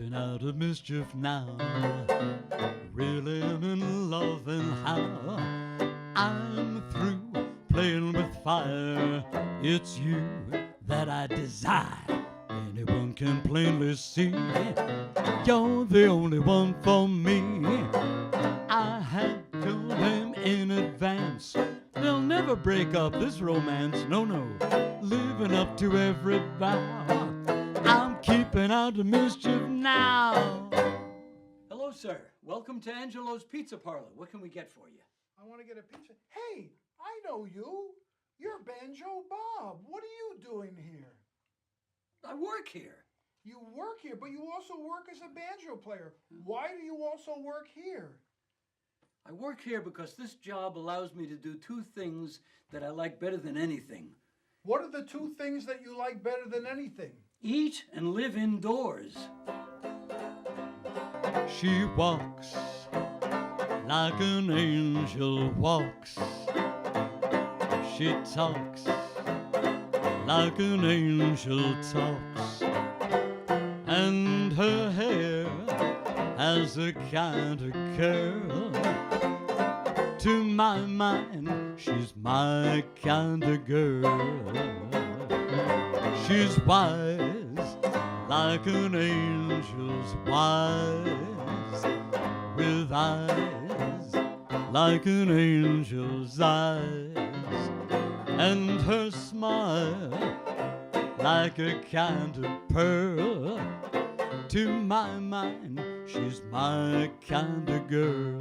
keeping out of mischief now. Really am in love and how I'm through playing with fire. It's you that I desire. Anyone can plainly see you're the only one for me. I had told him in advance they'll never break up this romance. No, no, living up to every vow. I'm keeping out of mischief now. Hello, sir. Welcome to Angelo's Pizza Parlor. What can we get for you? I want to get a pizza. Hey, I know you. You're Banjo Bob. What are you doing here? I work here. You work here, but you also work as a banjo player. Why do you also work here? I work here because this job allows me to do two things that I like better than anything. What are the two things that you like better than anything? Eat and live indoors. She walks like an angel walks. She talks like an angel talks. And her hair has a kind of curl. To my mind, she's my kind of girl. She's wise like an angel's wise, with eyes like an angel's eyes, and her smile like a kind of pearl. To my mind, she's my kind of girl.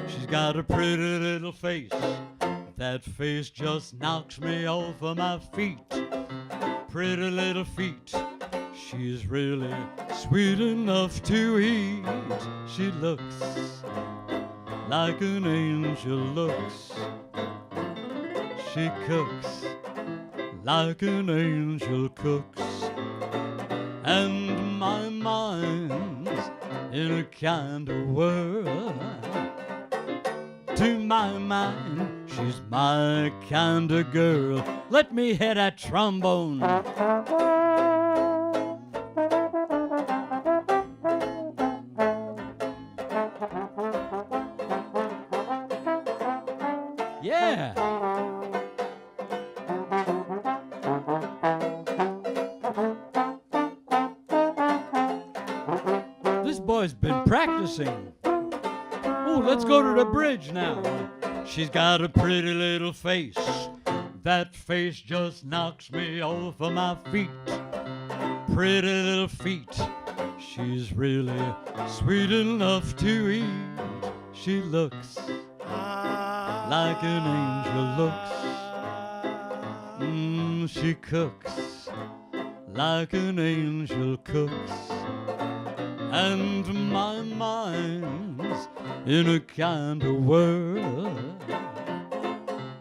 She's got a pretty little face. That face just knocks me off of my feet. Pretty little feet. She's really sweet enough to eat. She looks like an angel looks. She cooks like an angel cooks. And my mind's in a kind of whirl. To my mind, she's my kind of girl. Let me hear that trombone. Yeah. This boy's been practicing. Oh, let's go to the bridge now. She's got a pretty little face. That face just knocks me off of my feet. Pretty little feet. She's really sweet enough to eat. She looks like an angel looks. She cooks like an angel cooks. And my mind's in a kind of whirl.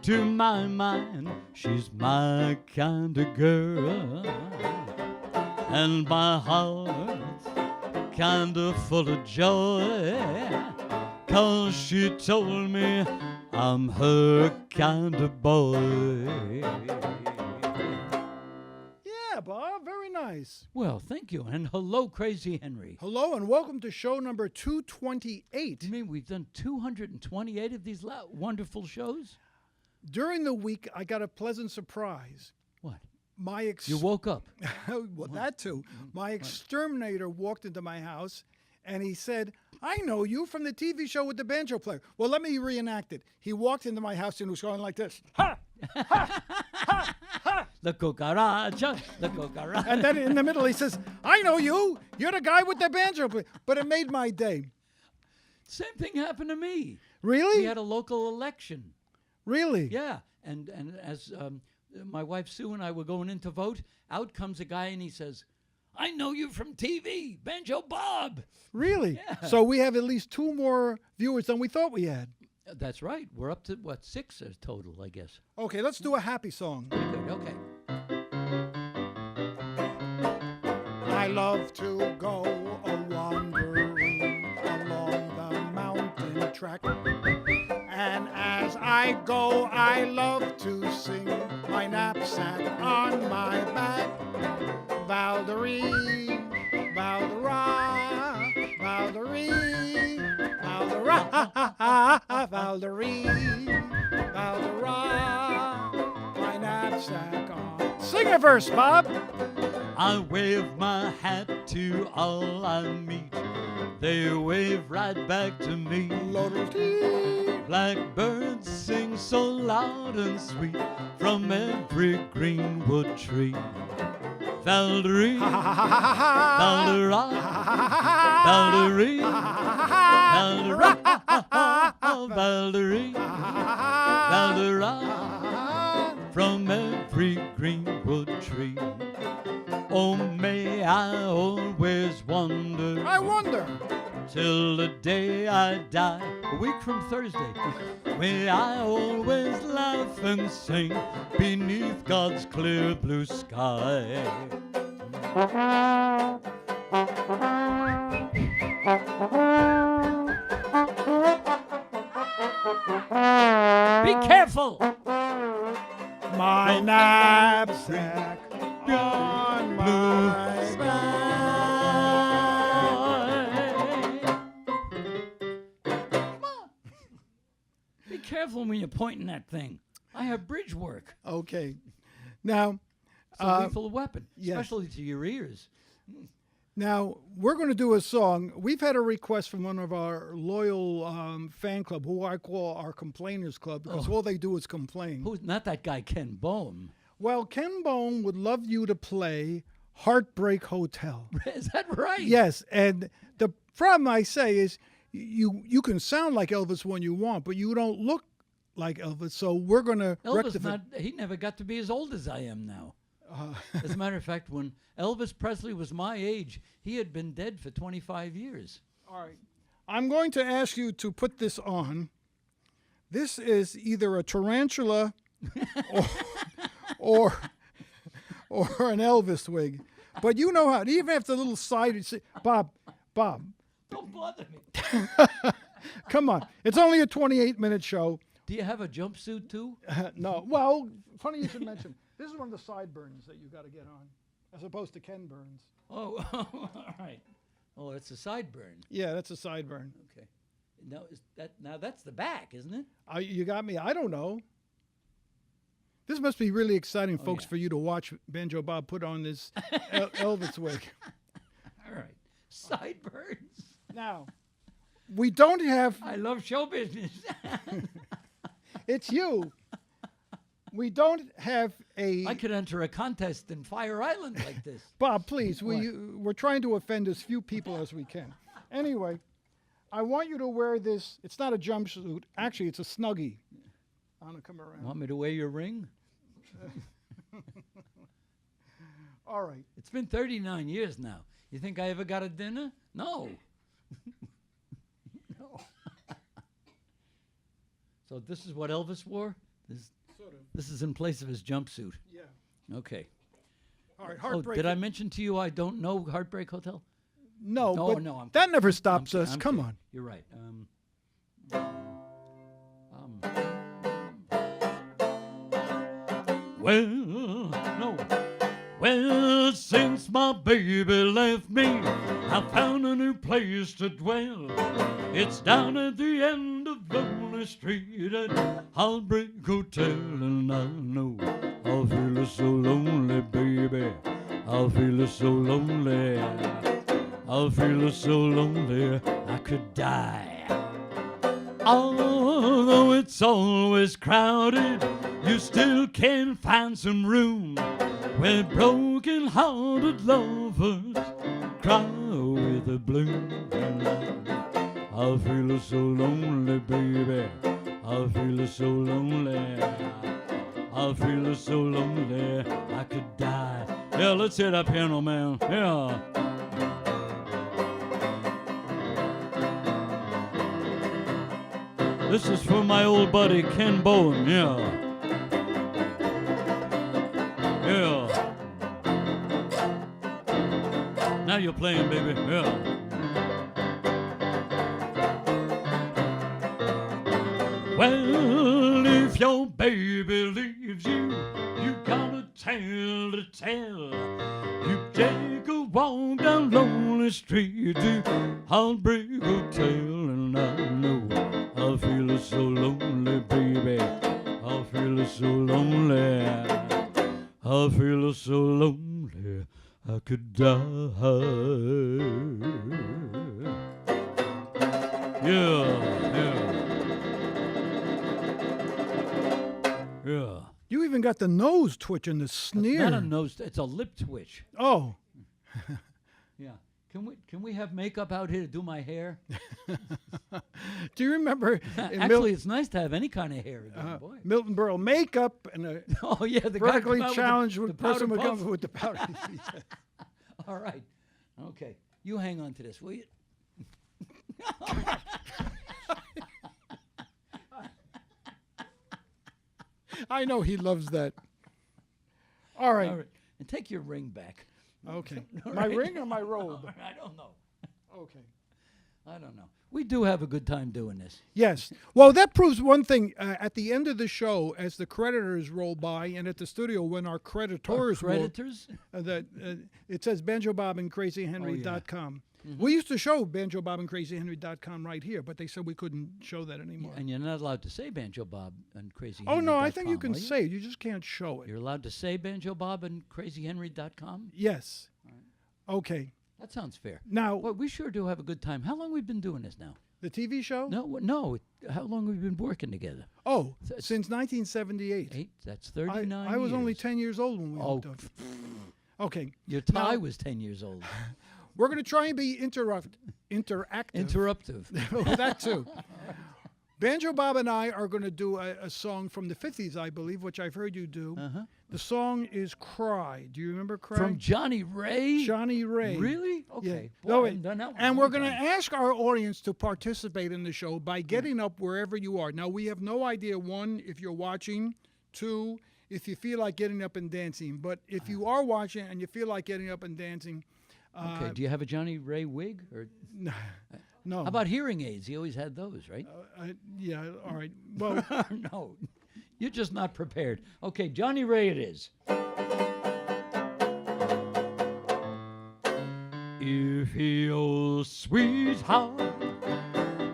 To my mind, she's my kind of girl. And my heart's kind of full of joy, 'cause she told me I'm her kind of boy. Yeah, Bob, very nice. Well, thank you, and hello, Crazy Henry. Hello, and welcome to show number 228. You mean we've done 228 of these wonderful shows? During the week, I got a pleasant surprise. What? You woke up? Well, that too. My exterminator walked into my house, and he said, "I know you from the TV show with the banjo player." Well, let me reenact it. He walked into my house and was going like this. Ha! Ha! Ha! Ha! The cucaracha, the cucaracha. And then in the middle, he says, "I know you. You're the guy with the banjo player." But it made my day. Same thing happened to me. Really? We had a local election. Really? Yeah, and as my wife Sue and I were going in to vote, out comes a guy and he says, "I know you from TV, Banjo Bob." Really? Yeah. So we have at least 2 more viewers than we thought we had. That's right. We're up to, 6 total, I guess. Okay, let's do a happy song. Good, okay. I love to go a-wandering along the mountain track. And as I go, I love to sing my knapsack on my back. Valdoree, a verse, Bob. I wave my hat to all I meet. They wave right back to me. Blackbirds sing so loud and sweet from every greenwood tree. Valderie, Valdera, Valderie, Valdera, Valderie, Valdera, from every greenwood tree. Oh, may I always wonder. I wonder. Till the day I die, a week from Thursday. May I always laugh and sing beneath God's clear blue sky. Be careful! My knapsack on my Be careful when you're pointing that thing. I have bridge work. Okay. Now, It's a lethal weapon, yes. especially to your ears. Now, we're going to do a song. We've had a request from one of our loyal fan club, who I call our complainers club, because all they do is complain. Who's not that guy Ken Bohm? Well, Ken Bone would love you to play Heartbreak Hotel. Is that right? Yes, and the problem I say is you can sound like Elvis when you want, but you don't look like Elvis, so we're going to rectify. He never got to be as old as I am now. As a matter of fact, when Elvis Presley was my age, he had been dead for 25 years. All right. I'm going to ask you to put this on. This is either a tarantula or an Elvis wig. But you know how, even after the little side, Bob. Don't bother me. Come on. It's only a 28-minute show. Do you have a jumpsuit too? No. Well, funny you should mention. This is one of the sideburns that you got to get on, as opposed to Ken Burns. Oh, all right. Oh, it's a sideburn. Yeah, that's a sideburn. Okay. Now that's the back, isn't it? You got me. I don't know. This must be really exciting, folks, yeah. for you to watch Banjo Bob put on this Elvis wig. All right. Sideburns. Now, we don't have. I love show business. It's you. We don't have a. I could enter a contest in Fire Island like this. Bob, please. We're trying to offend as few people as we can. Anyway, I want you to wear this. It's not a jumpsuit. Actually, it's a Snuggie. I'm going to come around. Want me to wear your ring? All right. It's been 39 years now. You think I ever got a dinner? No. No. So this is what Elvis wore? This is in place of his jumpsuit. Yeah. Okay. All right. Heartbreak. Did I mention to you I don't know Heartbreak Hotel? No, No, but no, I'm that never stops I'm us. kidding. Come on. You're right. Well, no. Well, since my baby left me, I found a new place to dwell. It's down at the end of Lonely Street at Heartbreak Hotel, and I know I feel so lonely, baby. I feel so lonely. I feel so lonely I could die. Although it's always crowded, you still can find some room where broken-hearted lovers cry with a bloom. I feel so lonely, baby. I feel so lonely. I feel so lonely I could die. Yeah, let's hear that piano, man. Yeah. This is for my old buddy Ken Bowen, yeah. Yeah. Now you're playing, baby, yeah. Well, if your baby leaves you, you got a tale to tell. You take a walk down Lonely Street to Heartbreak Hotel, and I know I feel so lonely, baby. I feel so lonely. I feel so lonely I could die. Yeah. You even got the nose twitching, the sneer. Not a nose. It's a lip twitch. Oh. Yeah. Can we have makeup out here to do my hair? Do you remember? Actually, it's nice to have any kind of hair again, boy. Milton Berle makeup and a Oh yeah, the vertically guy challenged with the person powder would come puff. with the powder. All right. Okay. You hang on to this, will you? I know he loves that. All right. All right. And take your ring back. Okay. All My right. ring or my robe? I don't know. Okay. I don't know. We do have a good time doing this. Yes. Well, that proves one thing. At the end of the show, as the creditors roll by, and at the studio when our creditors roll, Creditors? it says Banjo Bob and CrazyHenry.com. We used to show Banjo Bob and CrazyHenry.com right here, but they said we couldn't show that anymore. And you're not allowed to say Banjo Bob and Crazy. Oh no, I think you can say it. You just can't show it. You're allowed to say Banjo Bob and CrazyHenry.com? Yes. Okay. That sounds fair. Now, Well, we sure do have a good time. How long have we been doing this now? the TV show? No. How long have we been working together? Oh, since 1978. That's 39 I was only years. 10 years old when we Oh, hooked up. Okay. your tie Now- was 10 years old. We're going to try and be interactive. Interruptive. That too. Banjo Bob and I are going to do a song from the 50s, I believe, which I've heard you do. Uh-huh. The song is Cry. Do you remember Cry? From Johnny Ray? Johnny Ray. Really? Yeah. Okay. Boy, No, I wait. haven't done that one in And a we're long going to time. ask our audience to participate in the show by getting up wherever you are. Now, we have no idea, one, if you're watching, two, if you feel like getting up and dancing. But if you are watching and you feel like getting up and dancing, Okay. Do you have a Johnny Ray wig? Or no. how about hearing aids? He always had those, right? Yeah, all right. Well, No. You're just not prepared. Okay, Johnny Ray it is. If your sweetheart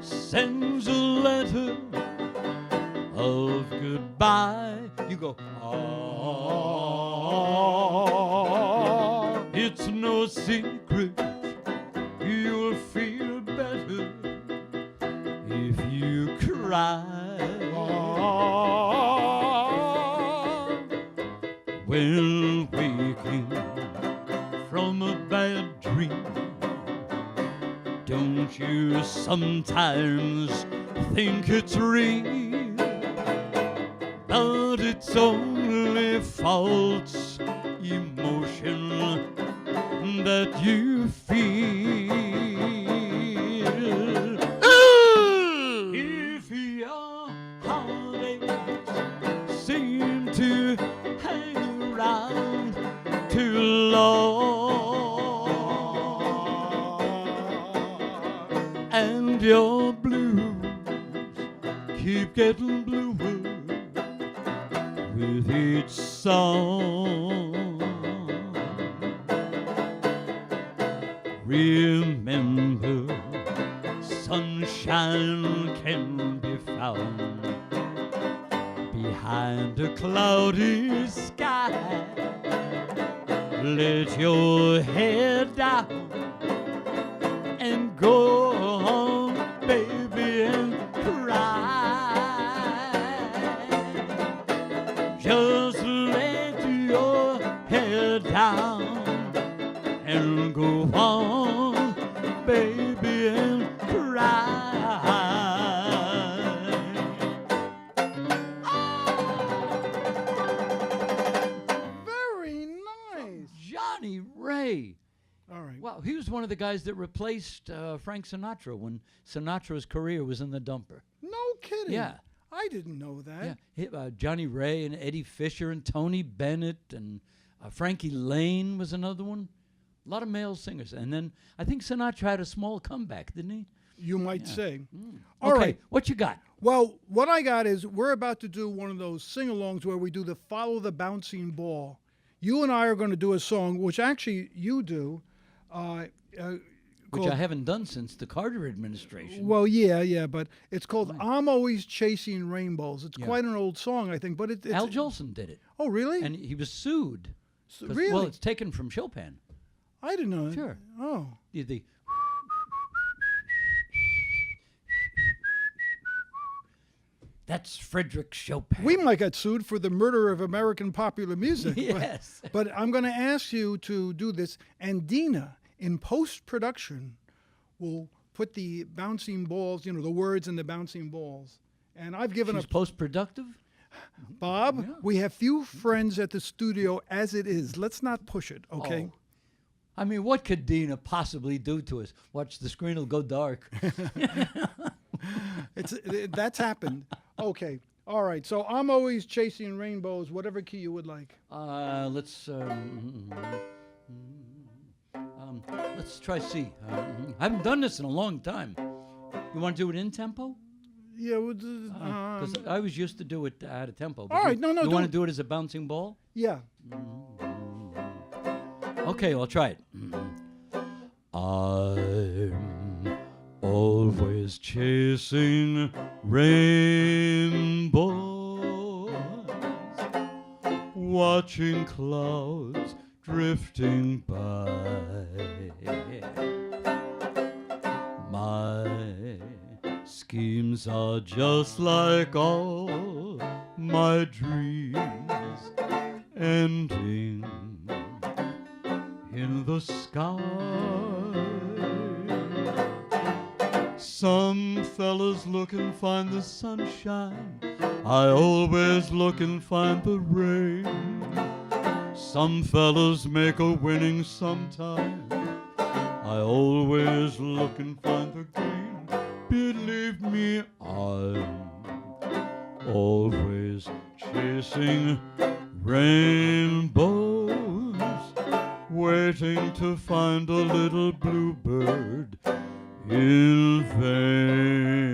sends a letter of goodbye, You go. it's no secret you'll feel better if you cry. When waking from a bad dream, don't you sometimes think it's real? But it's only false emotion that you feel. If your holidays seem to hang around too long, and your blues keep getting bluer with each song, remember sunshine can be found behind a cloudy sky. Let your head down and go on, baby, and cry. Just let your head down and go on, baby, and cry. very nice. Johnny Ray. All right. Wow, he was one of the guys that replaced Frank Sinatra when Sinatra's career was in the dumper. No kidding. Yeah. I didn't know that. Yeah, Johnny Ray and Eddie Fisher and Tony Bennett and Frankie Lane was another one. A lot of male singers. And then I think Sinatra had a small comeback, didn't he? You might say. All Okay, right. what you got? Well, what I got is we're about to do one of those sing-alongs where we do the Follow the Bouncing Ball. You and I are going to do a song, which actually you do. Which I haven't done since the Carter administration. Well, yeah, but it's called I'm Always Chasing Rainbows. It's quite an old song, I think, but it's Al Jolson did it. Oh, really? And he was sued. Really? Well, it's taken from Chopin. I didn't know. Sure. Oh. The That's Frederick Chopin. We might get sued for the murder of American popular music. Yes. But I'm going to ask you to do this. And Dina, in post-production, will put the bouncing balls, the words in the bouncing balls. And I've given She's up. post-productive? Bob, we have few friends at the studio as it is. Let's not push it, okay? Oh. I mean, what could Dina possibly do to us? Watch, the screen will go dark. That's happened. Okay. All right. So I'm always chasing rainbows, whatever key you would like. Let's try C. I haven't done this in a long time. You want to do it in tempo? Yeah. Because I always used to do it out of tempo. All right. No. You want to do it as a bouncing ball? Yeah. Okay, I'll try it. I'm always chasing rainbows, watching clouds drifting by. My schemes are just like all my dreams, ending in the sky. Some fellas look and find the sunshine, I always look and find the rain. Some fellas make a winning sometime, I always look and find the gain. Believe me, I'm always chasing rainbows, waiting to find a little bluebird in vain.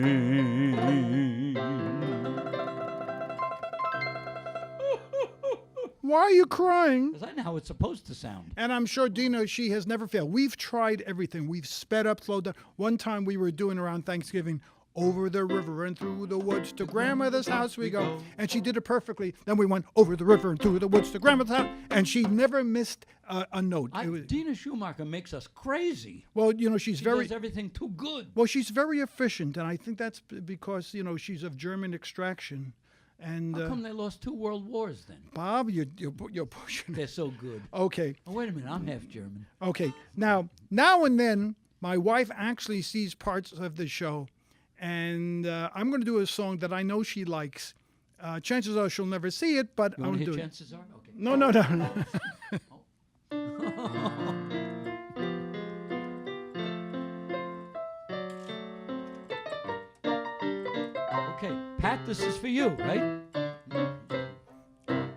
Why are you crying? Because I know how it's supposed to sound. And I'm sure Dina, she has never failed. We've tried everything. We've sped up, slowed down. One time we were doing around Thanksgiving, over the river and through the woods to grandmother's house we go. And she did it perfectly. Then we went over the river and through the woods to grandmother's house. And she never missed a note. Dina Schumacher makes us crazy. Well, she's She very... does everything too good. Well, she's very efficient. And I think that's because, she's of German extraction. And How come they lost 2 world wars then? Bob, you're pushing it. They're so good. Okay. Oh, wait a minute, I'm half German. Okay. Now and then, my wife actually sees parts of the show. And I'm going to do a song that I know she likes. Chances are she'll never see it, but You I'm want to going to hit do it. chances are? Okay. No. Okay, Pat, this is for you, right?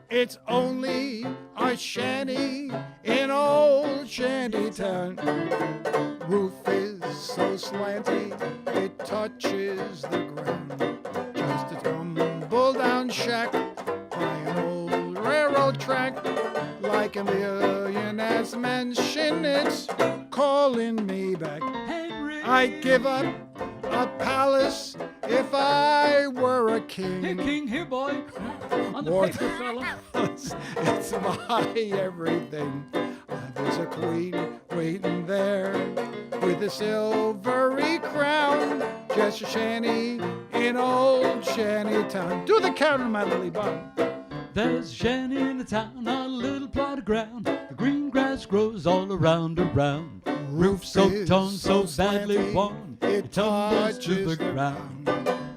It's only a shanty in old shantytown. Roof is so slanty, it touches the ground. Just a tumble-down shack by an old railroad track. Like a millionaire's mansion, it's calling me back. Henry! I'd give up a palace if I were a king. Here, King, here, boy. On the More paper, fella. It's my everything. There's a queen waiting there with a silvery crown. Just a shanty in old shantytown. Do the count, my lily bun. There's a shanty in the town on a little plot of ground. The green grass grows all around. Roof so torn, so badly worn, it tumbles to the ground.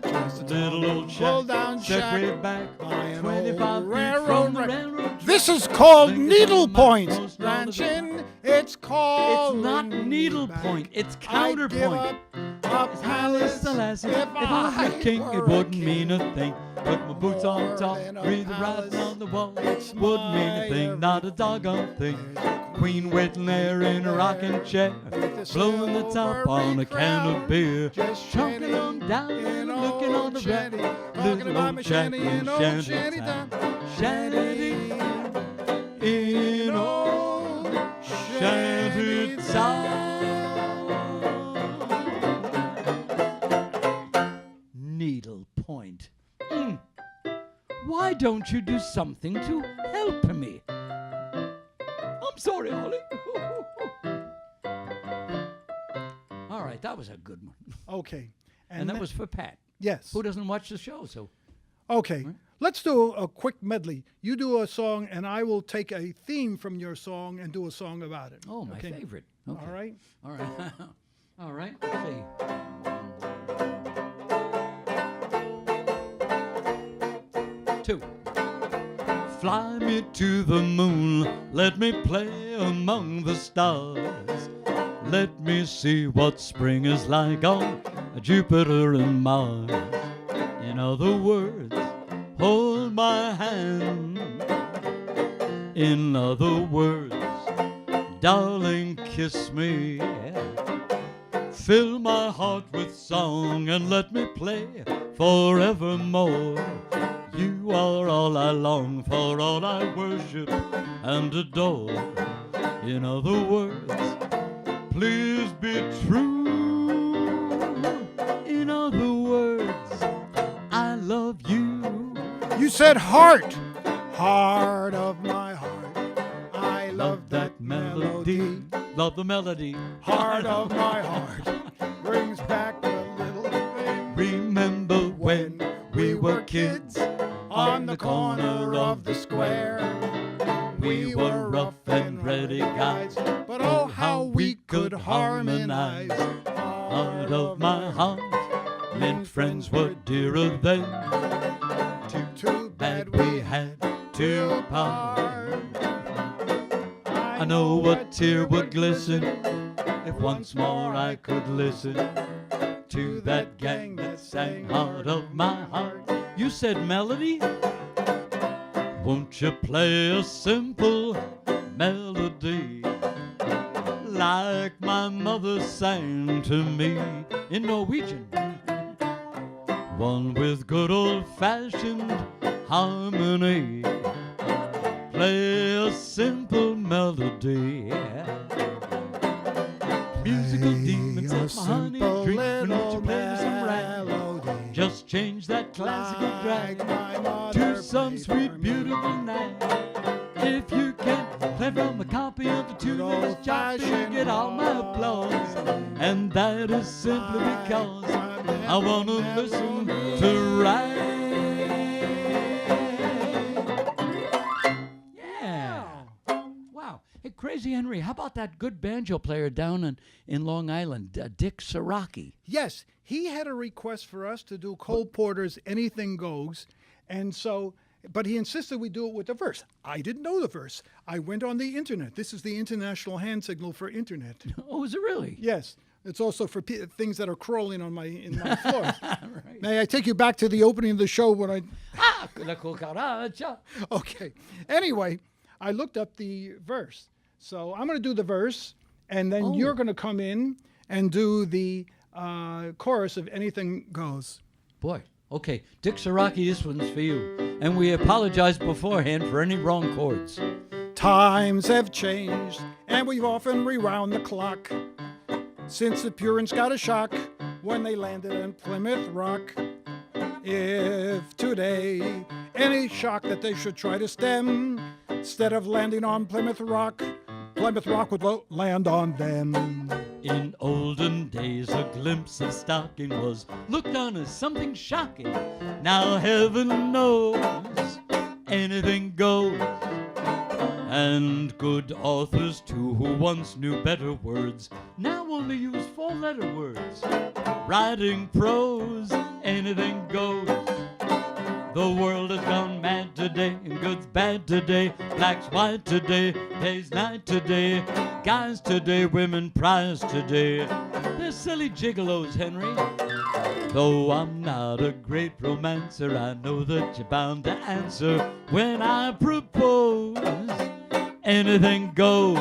Just a Little old shack, down set way shack back, by an 25 old feet railroad from the track. railroad. This is called Think needlepoint. it's not Ranching, it's called. It's not needlepoint, it's I'd counterpoint. give up a palace If if I was a king, were it a wouldn't king. mean a thing. Put my boots on More top, than a breathe the palace, writing on the wall. it's Wouldn't mean my a thing, not a doggone thing. There's a Queen waiting there in a rocking chair, with a blowing the top on a can of beer. Just Chunking shanty on down, in looking on old the shanty. rack. Talking Little about old my shack shanty in old shantytown. Shanty in old shantytown. Needlepoint. Why don't you do something to help me. I'm sorry, Ollie. All right, that was a good one. Okay. And that was for Pat, Yes. who doesn't watch the show. So Okay. Let's do a quick medley. You do a song, and I will take a theme from your song and do a song about it. Oh, my Okay? favorite. Okay. All right. All right. All right. Let's see. Two. Fly me to the moon, let me play among the stars. Let me see what spring is like on Jupiter and Mars. In other words, hold my hand. In other words, darling, kiss me. Fill my heart with song and let me play forevermore. You are all I long for, all I worship and adore. In other words, please be true. In other words, I love you. You said heart. Heart of my heart. I love that melody. Love the melody. Heart of my heart. Brings back a little thing. Remember when we were kids On the corner of the square. we were rough and ready guys, but oh, how we could harmonize. Heart of my heart, meant friends were dearer then. Too Bad we had to part. I know a tear would glisten if once more I could listen to that gang that sang Heart of my heart. You said melody? Won't you play a simple melody like my mother sang to me in Norwegian? One with good old-fashioned harmony. Play a simple melody. Musical demons of my honey drink. When you play some rag, just change that classical drag to some sweet, beautiful night. If you can't play from a copy of the tune-less chop, you get all my applause. And that is simply because I want to listen to rag. Yeah. Wow. Hey, Crazy Henry, how about that good banjo player down in Long Island, Dick Saraki? Yes, he had a request for us to do Cole Porter's Anything Goes, and so, but he insisted we do it with the verse. I didn't know the verse. I went on the internet. This is the international hand signal for internet. Oh, is it really? Yes, it's also for things that are crawling on in my floor. Right. May I take you back to the opening of the show when I... La cucaracha. Okay. Anyway, I looked up the verse. So I'm going to do the verse, and then you're going to come in and do the chorus of Anything Goes. Boy. Okay, Dick Saraki, this one's for you. And we apologize beforehand for any wrong chords. Times have changed, and we've often rewound the clock since the Puritans got a shock when they landed in Plymouth Rock. If today any shock that they should try to stem, instead of landing on Plymouth Rock would land on them. In olden days, a glimpse of stocking was looked on as something shocking. Now heaven knows anything goes. And good authors too, who once knew better words, now only use four-letter words. Writing prose, anything goes. The world has gone mad today, and good's bad today, black's white today, day's night today, guys today, women prize today. They're silly gigolos, Henry. Though I'm not a great romancer, I know that you're bound to answer when I propose. Anything goes.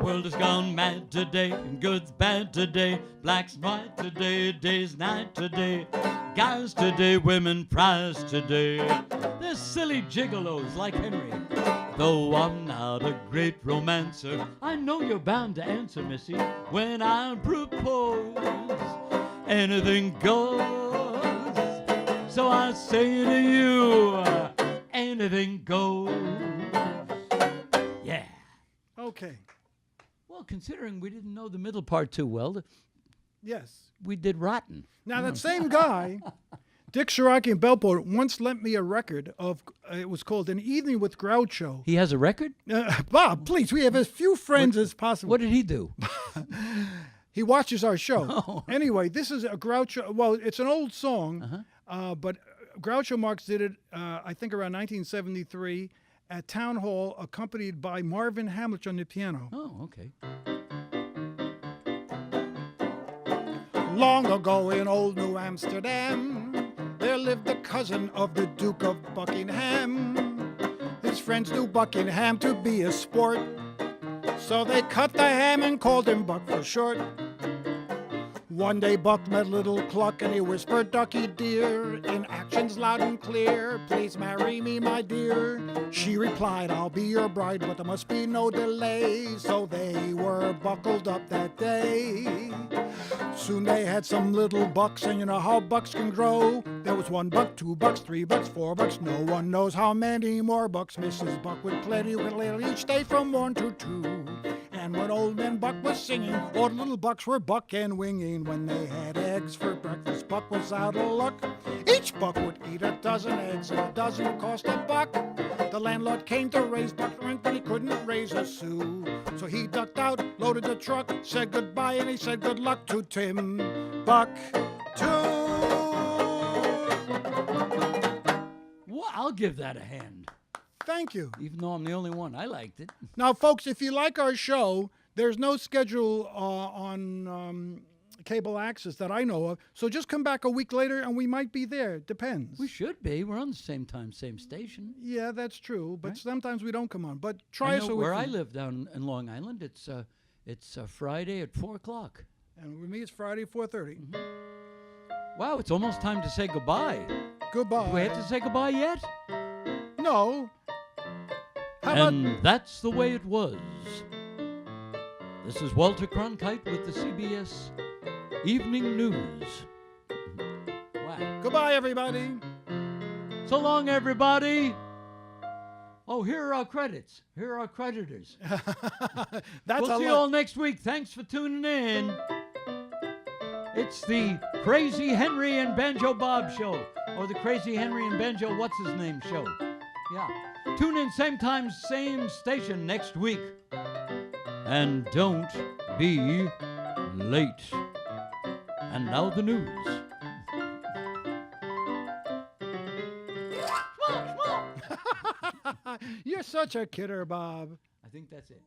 Well, world has gone mad today, good's bad today, black's white today, day's night today, guys today, women prize today. They're silly gigolos like Henry. Though I'm not a great romancer, I know you're bound to answer, missy, when I propose. Anything goes. So I say to you, anything goes. Yeah. Okay. Well, considering we didn't know the middle part too well, Yes. we did rotten. Now, that same guy, Dick Shiraki and Bellport, once lent me a record of, it was called An Evening with Groucho. He has a record? Bob, please, we have as few friends as possible. What did he do? He watches our show. Oh. Anyway, this is a Groucho, well, it's an old song, but Groucho Marx did it, I think, around 1973 at Town Hall, accompanied by Marvin Hamlisch on the piano. Oh, okay. Long ago in old New Amsterdam, there lived a cousin of the Duke of Buckingham. His friends knew Buckingham to be a sport, so they cut the ham and called him Buck for short. One day Buck met little Cluck and he whispered, Ducky dear, in actions loud and clear, please marry me, my dear. She replied, I'll be your bride, but there must be no delay. So they were buckled up that day. Soon they had some little bucks, and you know how bucks can grow. There was 1 buck, 2 bucks, 3 bucks, 4 bucks. No one knows how many more bucks Mrs. Buck with plenty would lay each day from 1 to 2. And when old man Buck was singing, all the little bucks were buck and winging. When they had eggs for breakfast, Buck was out of luck. Each buck would eat a dozen eggs, and a dozen cost a buck. The landlord came to raise Buck rent, but he couldn't raise a sou. So he ducked out, loaded the truck, said goodbye, and he said good luck to Tim Buck too. Well, I'll give that a hand. Thank you. Even though I'm the only one, I liked it. Now, folks, if you like our show, there's no schedule on cable access that I know of. So just come back a week later and we might be there. Depends. We should be. We're on the same time, same station. Yeah, that's true. But Right. sometimes we don't come on. But I try know us a where week. I live down in Long Island. It's Friday at 4 o'clock. And with me, it's Friday, 4:30. Wow, it's almost time to say goodbye. Goodbye. Do we have to say goodbye yet? No. How about... And that's the way it was. This is Walter Cronkite with the CBS Evening News. Wow. Goodbye, everybody. So long, everybody. Oh, here are our credits. Here are our creditors. That's We'll a see you lot. all next week. Thanks for tuning in. It's the Crazy Henry and Banjo Bob show, or the Crazy Henry and Banjo What's His Name show. Yeah. Tune in same time, same station next week. And don't be late. And now the news. You're such a kidder, Bob. I think that's it.